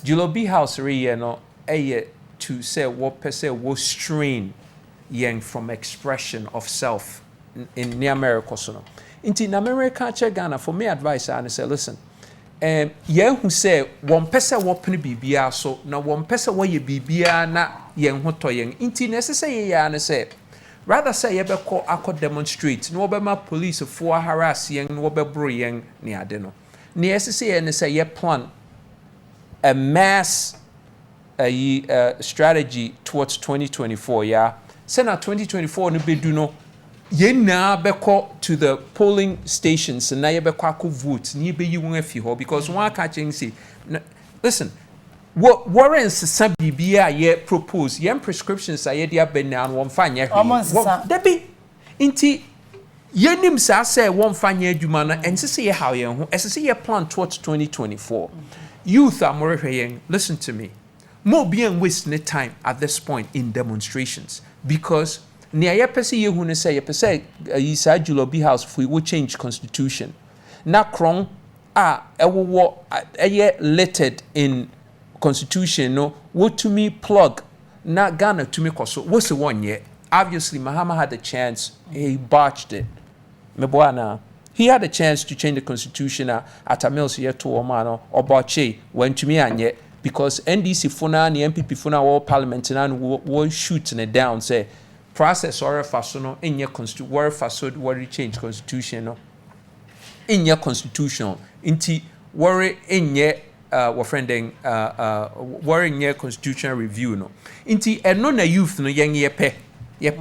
Julobi House re no to say what per se will strain yang from expression of self in the America so. In America Ghana for me advice I say listen. Yen who say one person wopene bibia so na one person wo ye bibia na yen ho to yen inti necessary ya na say rather say ye be call akọ demonstrate no be ma police for harass yen no be bro yen ne ade no ne necessary ne say ye plan a mass strategy towards 2024 yeah say na 2024 no be do no ye na beko to the polling stations and na ye beko akọ vote ni be yi won afi ho because one catching say listen what warrants some bibia ye propose ye prescriptions are ye dia ben na won fa nya hwe da bi inti ye nim sa say won fa nya adwuma na ense ye how ye ho ese ye plan towards 2024 youth are more hweyen listen to me more being wasting time at this point in demonstrations because near ye pese ye hu ne say ye pese yi sa Julobi House for we change constitution na kron ewo lettered in constitution no what to me plug na Ghana to me koso what's the one yet obviously Mahama had the chance he botched it meboana he had a chance to change the constitution at a mills here to omano or botche when to me anye because NDC funa and MPP funa all parliament and will shooting it down say process or fasono in your constitution where faso worry change constitution no in your constitution inti worry in your friending worry in your constitutional review no inti eno na youth no yen ye pe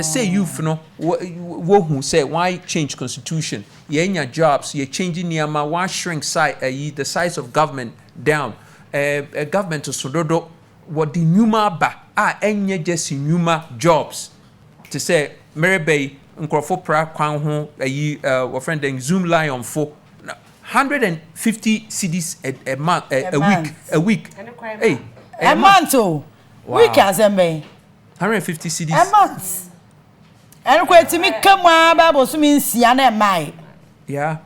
say youth no wo hu say why change constitution ye nya jobs ye changing niama why shrink the size of government down government to sododo what the numa ba enye just numa jobs to say merebe nkrofo pra kwan ho wo friend Zoom lion for 150 cedis a month a week hey a month week as a may 150 cedis a month and quite me come bible so mean sia na mai yeah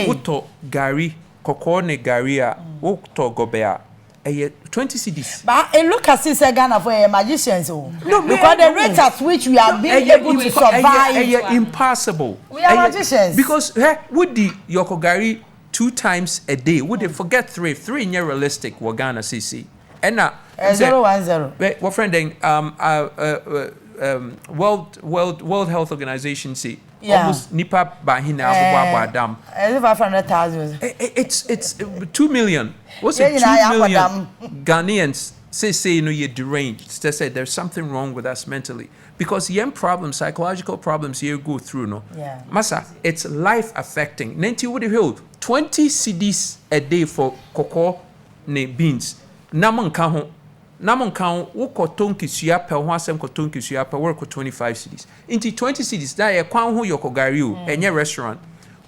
uto gari kokone gari a uto gobea 20 cedis. But look at this Ghana for magicians. No, because the rate at which we are being able to survive. Impossible. We are magicians. Because would the Yokogari 2 times a day, would they forget 3? 3 in realistic, what Ghana CC. And now 010. What friend World Health Organization say almost nipa bahina abwa dam. 500,000. It's 2 million. What's it? 2 million Ghanaians say you know you're deranged. They say there's something wrong with us mentally because young problems, psychological problems you go through no. Yeah. Masa, it's life affecting. Nanti would hold 20 cedis a day for cocoa ne beans. Namon count woko tonki suya per ho asem ko tonki suya per work 25 cedis. Into 20 cedis that ye kwan ho yokogari o enye restaurant.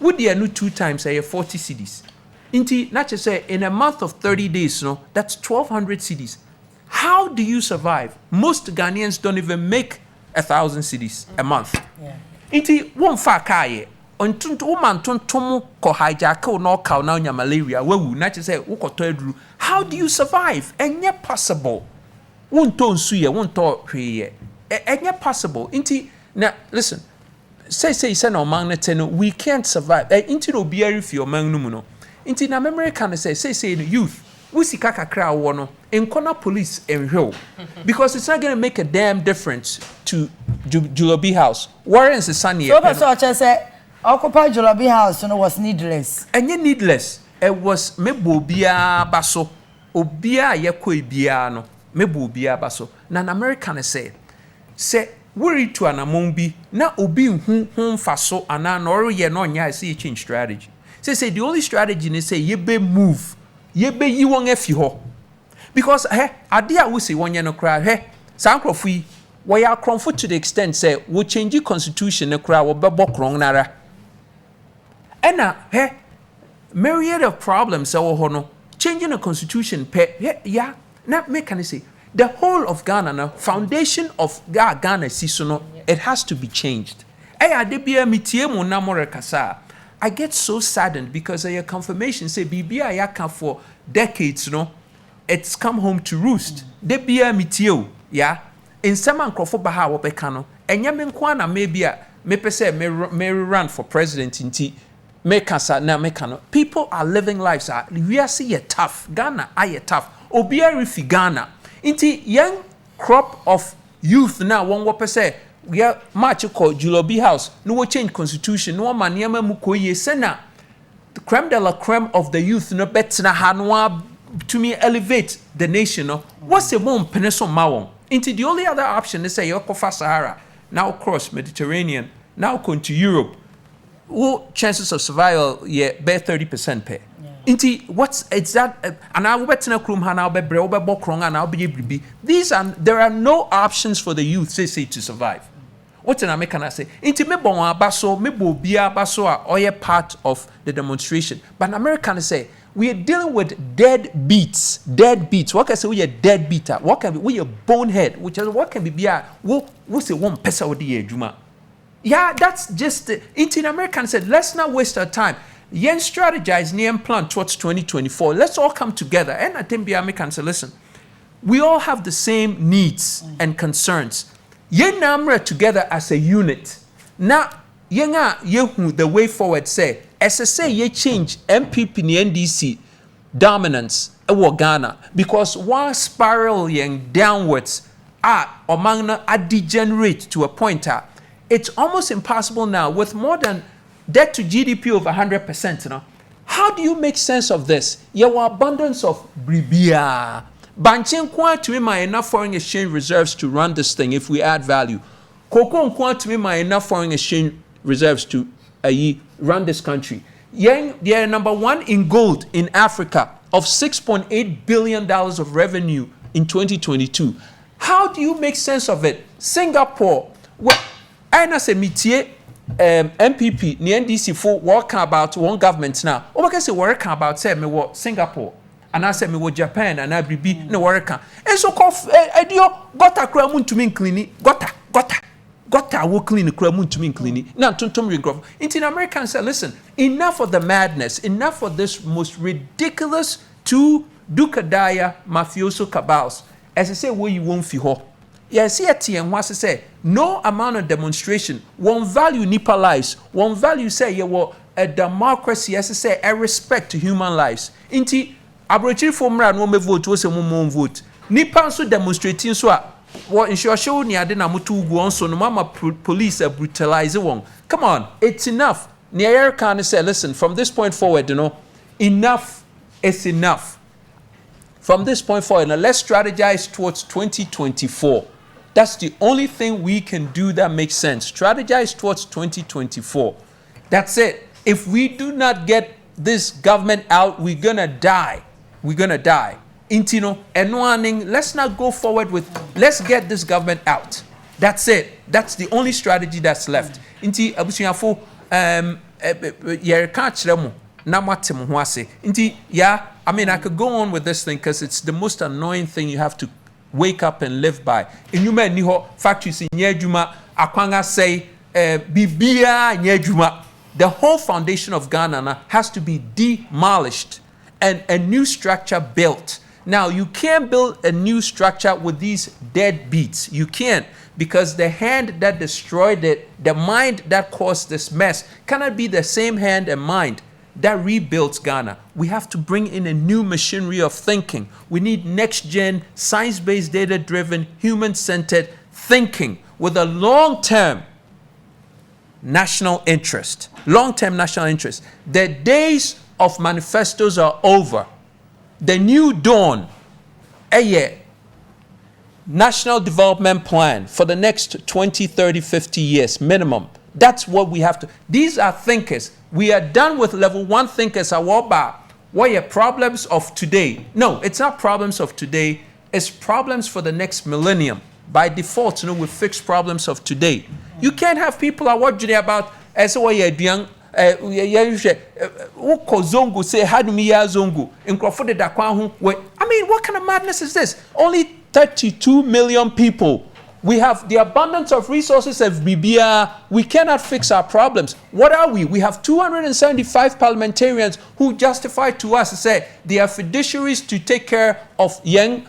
Would ye no 2 times 40 cedis. Inti, not just say in a month of 30 days, no, that's 1,200 cedis. How do you survive? Most Ghanaians don't even make 1,000 cedis a month. Yeah. Inti, one fa kaye. Ontuntu woman tuntumu ko hijack or no cow now nya malaria. Wewu, not just say uko toedru. How do you survive? Enye possible. Won't suye, won't hweye. Enye possible. Inti, now listen. Say no man neteno. We can't survive. Inti no biari fi o man no. Inti na American say the youth we see kakakra wono enkona police enhwe because it's not going to make a damn difference to Julobi House warrants the sunny so person say occupy Julobi House no was needless and needless it was mebo bia baso obia yakoi bia no mebo bia baso na American say worry to anamon bi na obi hu mfaso ana no ye no nya say change strategy. Say the only strategy is say ye be move, ye be yi won afi ho. Because ade a we say won ye no kra sankrofui we are cromfo to the extent say we change the constitution no kra we bebo kron nara. Ena myriad of problems ho no changing the constitution yeah na make can say the whole of Ghana now foundation of Ghana siso it has to be changed. Ade bia mitie mu na more kasa I get so saddened because your confirmation say Bibia yaka for decades, no, it's come home to roost. De bia mitio, yeah. In some ankrofo baha wobekano, enya me nkwana maybe a me pese me run for president inti me kasa na me kano. People are living lives we are see tough. Ghana are tough. Obia refi Ghana. Inti young crop of youth now one wo pese we are march called Julobi House. No we change constitution. No man yama mukoye sena. The creme de la creme of the youth no betina hanwa to me elevate the nation. No, what's the one peneso mawon? Into the only other option is say you go for Sahara, now cross Mediterranean, now come to Europe. What chances of survival? Yeah, bear 30% pay. Into what's it's that? And I will bet in a room and I'll be brew and I'll be able to be. There are no options for the youth say to survive. What an American I say? Into me bon baso me bo bia baso are part of the demonstration. But an American say we are dealing with dead beats. What can I say? We are dead beater. What can be? We are bonehead. Which is what can be? What's the one pesa with the Juma? Yeah, that's just into American said. Let's not waste our time. Yen strategize near plan towards 2024. Let's all come together. And I think American say, listen, we all have the same needs and concerns. Yen namra together as a unit. Now, yenga yehu the way forward say, SSA ye change MPP ni NDC dominance ewo Ghana because one spiral yen downwards among a degenerate to a point it's almost impossible now with more than debt to GDP of 100%. You know, how do you make sense of this? Your abundance of bribia. Banchen kwa to me enough foreign exchange reserves to run this thing if we add value. Cocoa kwa to me enough foreign exchange reserves to run this country. They are number one in gold in Africa of $6.8 billion of revenue in 2022. How do you make sense of it? Singapore, I say métier MPP, ni NDC for working about one government now. Oh, I say working about say me what Singapore. And I say me what Japan and I be no working. And so edio gota kramun to me clean gota will clean the kramun to me clean. Now to regrove. In American say listen, enough of the madness, enough of this most ridiculous two Dukadaya mafioso cabals. As I say, where you won't feel. Yes, and what I say, no amount of demonstration won't value Nipa lives, won't value say you were a democracy, as I say, a respect to human lives. Inti abrochi for mra no me vote was a mum vote. Nipa so demonstrating so what in show ni ade na mutu gu on so no mama police brutalize one. Come on, it's enough. Nier can say, listen, from this point forward, you know, enough is enough. From this point forward, now let's strategize towards 2024. That's the only thing we can do that makes sense. Strategize towards 2024. That's it. If we do not get this government out, we're gonna die. We're gonna die. Intino and warning, let's not go forward with, let's get this government out. That's it. That's the only strategy that's left. Inti abusiafo yerka namatem huase. Inti yeah, I mean I could go on with this thing because it's the most annoying thing you have to wake up and live by. In you man niho factories in Yejuma, Akwanga say Bibia Yejuma. The whole foundation of Ghana has to be demolished and a new structure built. Now you can't build a new structure with these dead beats. You can't, because the hand that destroyed it, the mind that caused this mess, cannot be the same hand and mind that rebuilds Ghana. We have to bring in a new machinery of thinking. We need next-gen, science-based, data-driven, human-centered thinking with a long-term national interest. Long-term national interest. The days of manifestos are over. The new dawn, national development plan for the next 20, 30, 50 years minimum. That's what we have to. These are thinkers. We are done with level one thinkers. What are problems of today? No, it's not problems of today. It's problems for the next millennium. By default, we fix problems of today. You can't have people are watching about as what you're doing. Zongo say Hadumia Zongo in Crawford. I mean, what kind of madness is this? Only 32 million people We have the abundance of resources of BBR. We cannot fix our problems. What are we? We have 275 parliamentarians who justify to us to say they are fiduciaries to take care of young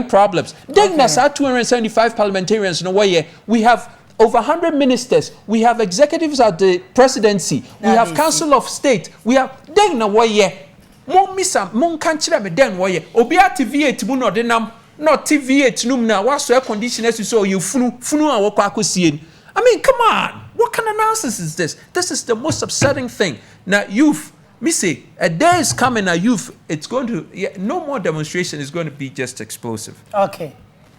problems. Then that's our 275 parliamentarians no way. We have over 100 ministers. We have executives at the presidency. We have council of state. We have then no way. Mon misa mon kanchira me den way. Obi TV 8 mu no denam. Not TV 8 num na what's air conditioners so you funu a wokwa akosie. I mean, come on. What kind of nonsense is this? This is the most upsetting thing. Now, youth, me say, a day is coming, now youth, it's going to, no more demonstration is going to be just explosive. Okay.